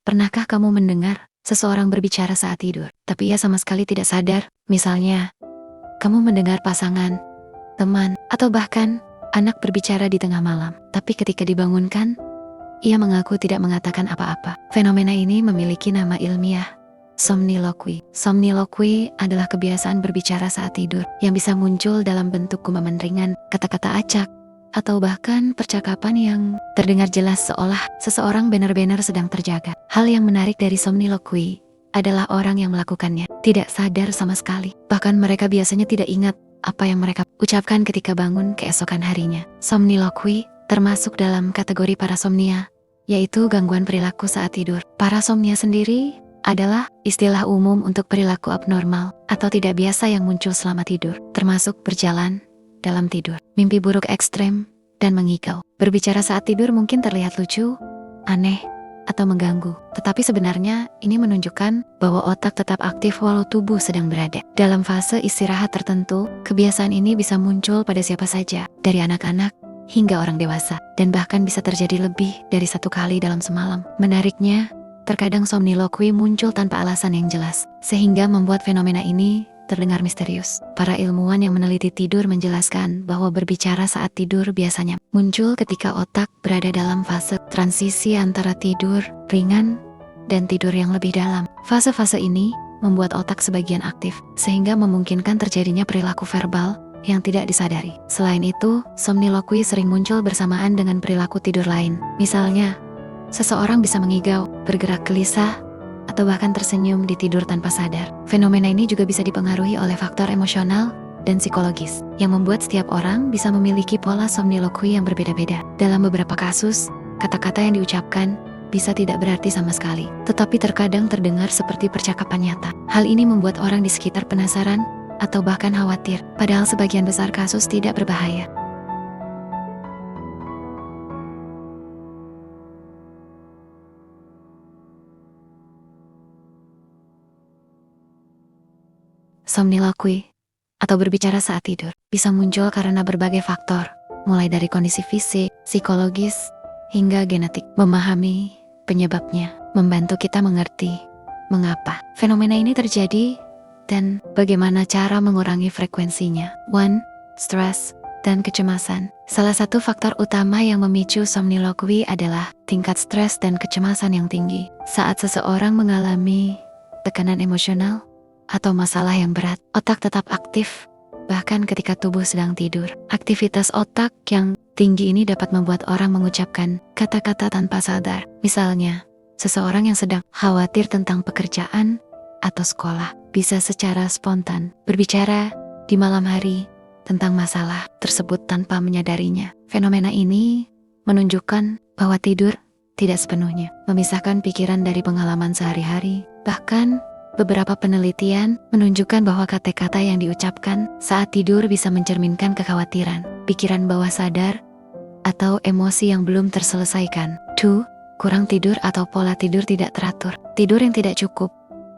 Pernahkah kamu mendengar seseorang berbicara saat tidur, tapi ia sama sekali tidak sadar? Misalnya, kamu mendengar pasangan, teman, atau bahkan anak berbicara di tengah malam, tapi ketika dibangunkan, ia mengaku tidak mengatakan apa-apa. Fenomena ini memiliki nama ilmiah, somniloquy. Somniloquy adalah kebiasaan berbicara saat tidur yang bisa muncul dalam bentuk gumaman ringan, kata-kata acak, atau bahkan percakapan yang terdengar jelas seolah seseorang benar-benar sedang terjaga. Hal yang menarik dari somniloquy adalah orang yang melakukannya tidak sadar sama sekali. Bahkan mereka biasanya tidak ingat apa yang mereka ucapkan ketika bangun keesokan harinya. Somniloquy termasuk dalam kategori parasomnia, yaitu gangguan perilaku saat tidur. Parasomnia sendiri adalah istilah umum untuk perilaku abnormal atau tidak biasa yang muncul selama tidur, termasuk berjalan dalam tidur, mimpi buruk ekstrem, dan mengigau. Berbicara saat tidur mungkin terlihat lucu, aneh, atau mengganggu. Tetapi sebenarnya ini menunjukkan bahwa otak tetap aktif walau tubuh sedang berada dalam fase istirahat tertentu. Kebiasaan ini bisa muncul pada siapa saja, dari anak-anak hingga orang dewasa, dan bahkan bisa terjadi lebih dari satu kali dalam semalam. Menariknya, terkadang somniloquy muncul tanpa alasan yang jelas, sehingga membuat fenomena ini terdengar misterius. Para ilmuwan yang meneliti tidur menjelaskan bahwa berbicara saat tidur biasanya muncul ketika otak berada dalam fase transisi antara tidur ringan dan tidur yang lebih dalam. Fase-fase ini membuat otak sebagian aktif, sehingga memungkinkan terjadinya perilaku verbal yang tidak disadari. Selain itu, somniloquy sering muncul bersamaan dengan perilaku tidur lain. Misalnya, seseorang bisa mengigau, bergerak gelisah, atau bahkan tersenyum di tidur tanpa sadar. Fenomena ini juga bisa dipengaruhi oleh faktor emosional dan psikologis, yang membuat setiap orang bisa memiliki pola somniloquy yang berbeda-beda. Dalam beberapa kasus, kata-kata yang diucapkan bisa tidak berarti sama sekali, tetapi terkadang terdengar seperti percakapan nyata. Hal ini membuat orang di sekitar penasaran atau bahkan khawatir, padahal sebagian besar kasus tidak berbahaya. Somniloquy atau berbicara saat tidur bisa muncul karena berbagai faktor, mulai dari kondisi fisik, psikologis, hingga genetik. Memahami penyebabnya membantu kita mengerti mengapa fenomena ini terjadi dan bagaimana cara mengurangi frekuensinya. 1. Stres dan kecemasan. Salah satu faktor utama yang memicu somniloquy adalah tingkat stres dan kecemasan yang tinggi. Saat seseorang mengalami tekanan emosional atau masalah yang berat, otak tetap aktif, bahkan ketika tubuh sedang tidur. Aktivitas otak yang tinggi ini dapat membuat orang mengucapkan kata-kata tanpa sadar. Misalnya, seseorang yang sedang khawatir tentang pekerjaan atau sekolah bisa secara spontan berbicara di malam hari tentang masalah tersebut tanpa menyadarinya. Fenomena ini menunjukkan bahwa tidur tidak sepenuhnya memisahkan pikiran dari pengalaman sehari-hari. Bahkan, beberapa penelitian menunjukkan bahwa kata-kata yang diucapkan saat tidur bisa mencerminkan kekhawatiran, pikiran bawah sadar, atau emosi yang belum terselesaikan. 2. Kurang tidur atau pola tidur tidak teratur. Tidur yang tidak cukup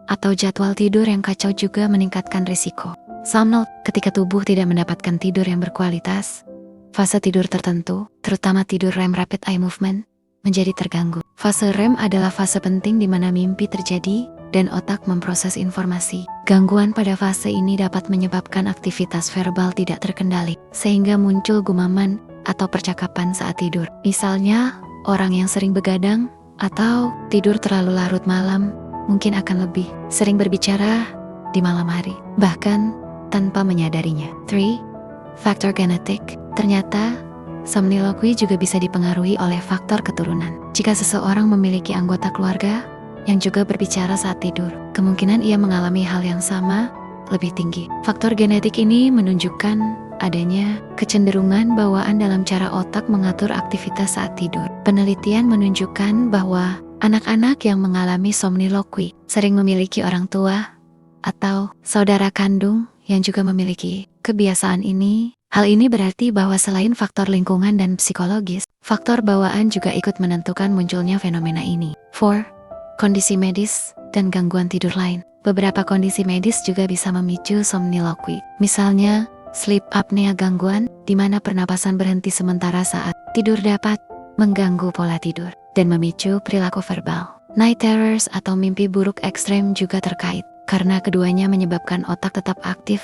atau jadwal tidur yang kacau juga meningkatkan risiko somnol. Ketika tubuh tidak mendapatkan tidur yang berkualitas, fase tidur tertentu, terutama tidur REM rapid eye movement, menjadi terganggu. Fase REM adalah fase penting di mana mimpi terjadi dan otak memproses informasi. Gangguan pada fase ini dapat menyebabkan aktivitas verbal tidak terkendali, sehingga muncul gumaman atau percakapan saat tidur. Misalnya, orang yang sering begadang atau tidur terlalu larut malam mungkin akan lebih sering berbicara di malam hari, bahkan tanpa menyadarinya. 3. Faktor genetik. Ternyata, somniloquy juga bisa dipengaruhi oleh faktor keturunan. Jika seseorang memiliki anggota keluarga yang juga berbicara saat tidur, kemungkinan ia mengalami hal yang sama lebih tinggi. Faktor genetik ini menunjukkan adanya kecenderungan bawaan dalam cara otak mengatur aktivitas saat tidur. Penelitian menunjukkan bahwa anak-anak yang mengalami somniloquy sering memiliki orang tua atau saudara kandung yang juga memiliki kebiasaan ini. Hal ini berarti bahwa selain faktor lingkungan dan psikologis, faktor bawaan juga ikut menentukan munculnya fenomena ini. 4. Kondisi medis dan gangguan tidur lain. Beberapa kondisi medis juga bisa memicu somniloquy. Misalnya, sleep apnea gangguan, di mana pernapasan berhenti sementara saat tidur dapat mengganggu pola tidur dan memicu perilaku verbal. Night terrors atau mimpi buruk ekstrem juga terkait, karena keduanya menyebabkan otak tetap aktif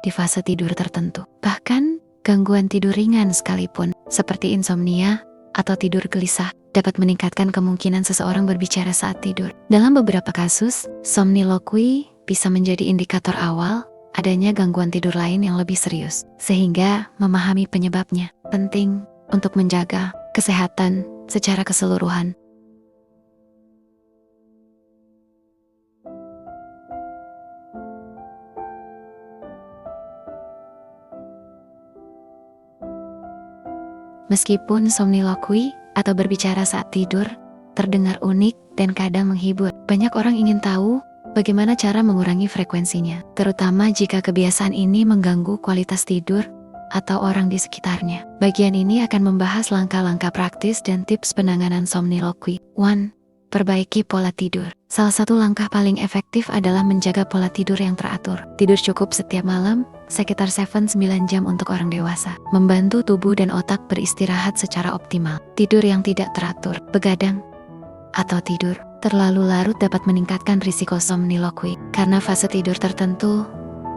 di fase tidur tertentu. Bahkan, gangguan tidur ringan sekalipun, seperti insomnia atau tidur gelisah, dapat meningkatkan kemungkinan seseorang berbicara saat tidur. Dalam beberapa kasus, somniloquy bisa menjadi indikator awal adanya gangguan tidur lain yang lebih serius, sehingga memahami penyebabnya penting untuk menjaga kesehatan secara keseluruhan. Meskipun somniloquy atau berbicara saat tidur terdengar unik dan kadang menghibur, banyak orang ingin tahu bagaimana cara mengurangi frekuensinya, terutama jika kebiasaan ini mengganggu kualitas tidur atau orang di sekitarnya. Bagian ini akan membahas langkah-langkah praktis dan tips penanganan somniloquy. 1. Perbaiki pola tidur. Salah satu langkah paling efektif adalah menjaga pola tidur yang teratur. Tidur cukup setiap malam, sekitar 7-9 jam untuk orang dewasa, membantu tubuh dan otak beristirahat secara optimal. Tidur yang tidak teratur, begadang, atau tidur terlalu larut dapat meningkatkan risiko somniloquy, karena fase tidur tertentu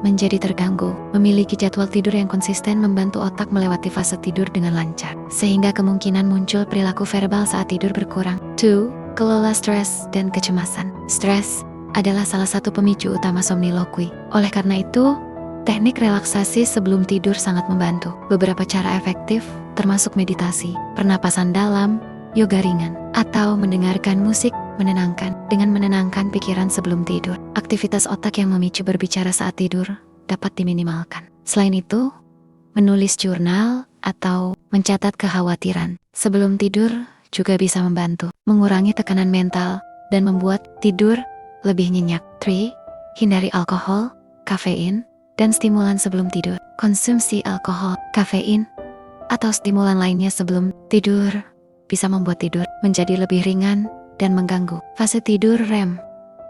menjadi terganggu. Memiliki jadwal tidur yang konsisten membantu otak melewati fase tidur dengan lancar, sehingga kemungkinan muncul perilaku verbal saat tidur berkurang. 2. Kelola stres dan kecemasan. Stres adalah salah satu pemicu utama somniloquy. Oleh karena itu, teknik relaksasi sebelum tidur sangat membantu. Beberapa cara efektif termasuk meditasi, pernapasan dalam, yoga ringan, atau mendengarkan musik menenangkan. Dengan menenangkan pikiran sebelum tidur, aktivitas otak yang memicu berbicara saat tidur dapat diminimalkan. Selain itu, menulis jurnal atau mencatat kekhawatiran sebelum tidur juga bisa membantu mengurangi tekanan mental dan membuat tidur lebih nyenyak. 3. Hindari alkohol, kafein, dan stimulan sebelum tidur. Konsumsi alkohol, kafein, atau stimulan lainnya sebelum tidur bisa membuat tidur menjadi lebih ringan dan mengganggu. Fase tidur REM.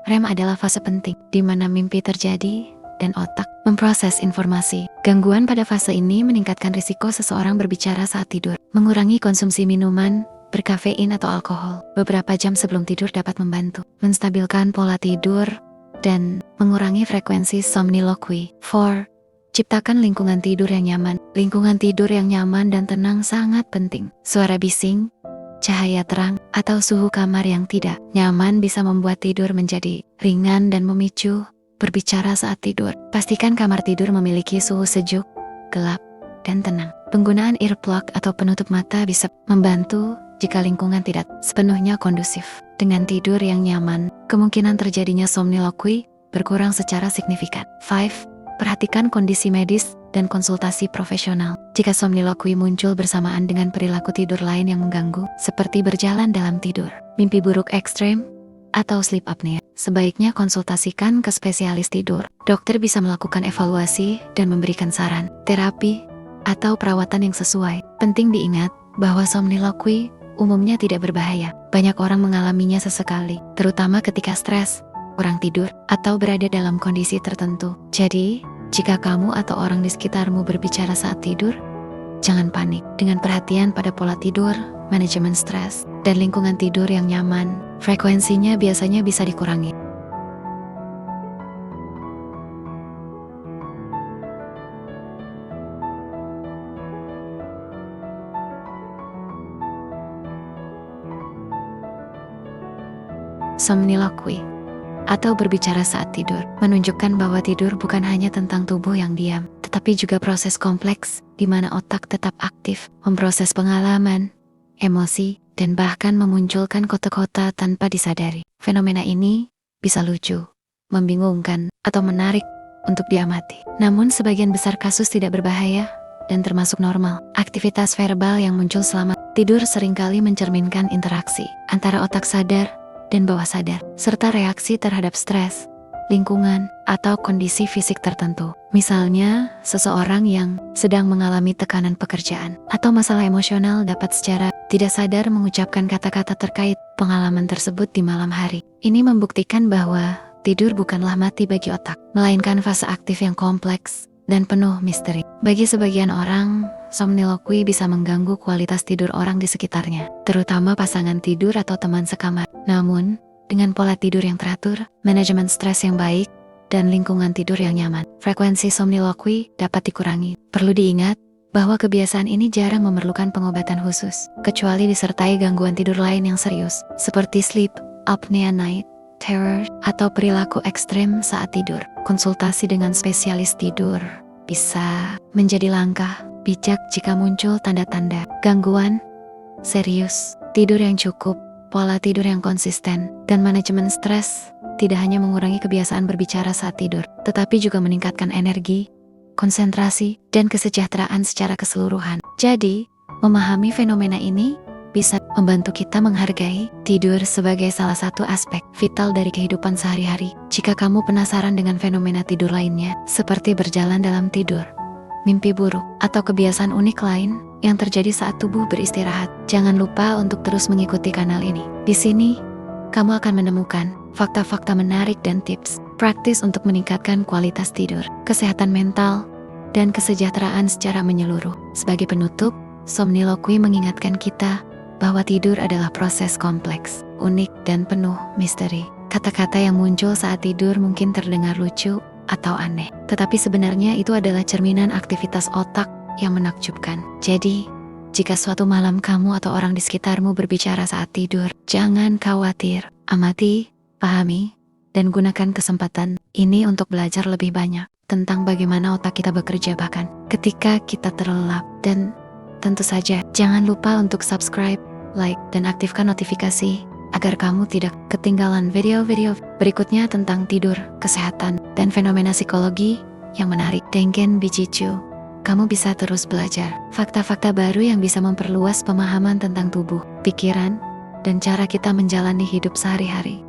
REM adalah fase penting di mana mimpi terjadi dan otak memproses informasi. Gangguan pada fase ini meningkatkan risiko seseorang berbicara saat tidur. Mengurangi konsumsi minuman berkafein atau alkohol beberapa jam sebelum tidur dapat membantu menstabilkan pola tidur dan mengurangi frekuensi somniloquy. 4. Ciptakan lingkungan tidur yang nyaman. Lingkungan tidur yang nyaman dan tenang sangat penting. Suara bising, cahaya terang, atau suhu kamar yang tidak nyaman bisa membuat tidur menjadi ringan dan memicu berbicara saat tidur. Pastikan kamar tidur memiliki suhu sejuk, gelap, dan tenang. Penggunaan earplug atau penutup mata bisa membantu jika lingkungan tidak sepenuhnya kondusif. Dengan tidur yang nyaman, kemungkinan terjadinya somniloquy berkurang secara signifikan. 5. Perhatikan kondisi medis dan konsultasi profesional. Jika somniloquy muncul bersamaan dengan perilaku tidur lain yang mengganggu, seperti berjalan dalam tidur, mimpi buruk ekstrem, atau sleep apnea, sebaiknya konsultasikan ke spesialis tidur. Dokter bisa melakukan evaluasi dan memberikan saran, terapi, atau perawatan yang sesuai. Penting diingat bahwa somniloquy umumnya tidak berbahaya. Banyak orang mengalaminya sesekali, terutama ketika stres, kurang tidur, atau berada dalam kondisi tertentu. Jadi, jika kamu atau orang di sekitarmu berbicara saat tidur, jangan panik. Dengan perhatian pada pola tidur, manajemen stres, dan lingkungan tidur yang nyaman, frekuensinya biasanya bisa dikurangi. Somniloquy atau berbicara saat tidur menunjukkan bahwa tidur bukan hanya tentang tubuh yang diam, tetapi juga proses kompleks di mana otak tetap aktif, memproses pengalaman, emosi, dan bahkan memunculkan kota-kota tanpa disadari. Fenomena ini bisa lucu, membingungkan, atau menarik untuk diamati. Namun sebagian besar kasus tidak berbahaya dan termasuk normal. Aktivitas verbal yang muncul selama tidur seringkali mencerminkan interaksi antara otak sadar dan bawah sadar, serta reaksi terhadap stres, lingkungan, atau kondisi fisik tertentu. Misalnya, seseorang yang sedang mengalami tekanan pekerjaan atau masalah emosional dapat secara tidak sadar mengucapkan kata-kata terkait pengalaman tersebut di malam hari. Ini membuktikan bahwa tidur bukanlah mati bagi otak, melainkan fase aktif yang kompleks dan penuh misteri. Bagi sebagian orang, somniloquy bisa mengganggu kualitas tidur orang di sekitarnya, terutama pasangan tidur atau teman sekamar. Namun, Dengan pola tidur yang teratur, manajemen stres yang baik, dan lingkungan tidur yang nyaman, frekuensi somniloquy dapat dikurangi. Perlu diingat bahwa kebiasaan ini jarang memerlukan pengobatan khusus, kecuali disertai gangguan tidur lain yang serius, seperti sleep apnea night terror atau perilaku ekstrem saat tidur. Konsultasi dengan spesialis tidur bisa menjadi langkah bijak jika muncul tanda-tanda gangguan serius. Tidur yang cukup, pola tidur yang konsisten, dan manajemen stres tidak hanya mengurangi kebiasaan berbicara saat tidur, tetapi juga meningkatkan energi, konsentrasi, dan kesejahteraan secara keseluruhan. Jadi, memahami fenomena ini bisa membantu kita menghargai tidur sebagai salah satu aspek vital dari kehidupan sehari-hari. Jika kamu penasaran dengan fenomena tidur lainnya, seperti berjalan dalam tidur, mimpi buruk, atau kebiasaan unik lain yang terjadi saat tubuh beristirahat, jangan lupa untuk terus mengikuti kanal ini. Di sini, kamu akan menemukan fakta-fakta menarik dan tips praktis untuk meningkatkan kualitas tidur, kesehatan mental, dan kesejahteraan secara menyeluruh. Sebagai penutup, somniloquy mengingatkan kita bahwa tidur adalah proses kompleks, unik, dan penuh misteri. Kata-kata yang muncul saat tidur mungkin terdengar lucu atau aneh, tetapi sebenarnya itu adalah cerminan aktivitas otak yang menakjubkan. Jadi, jika suatu malam kamu atau orang di sekitarmu berbicara saat tidur, jangan khawatir. Amati, pahami, dan gunakan kesempatan ini untuk belajar lebih banyak tentang bagaimana otak kita bekerja bahkan ketika kita terlelap. Dan tentu saja, jangan lupa untuk subscribe, like, dan aktifkan notifikasi agar kamu tidak ketinggalan video-video berikutnya tentang tidur, kesehatan, dan fenomena psikologi yang menarik. Dengen Bijicu, kamu bisa terus belajar fakta-fakta baru yang bisa memperluas pemahaman tentang tubuh, pikiran, dan cara kita menjalani hidup sehari-hari.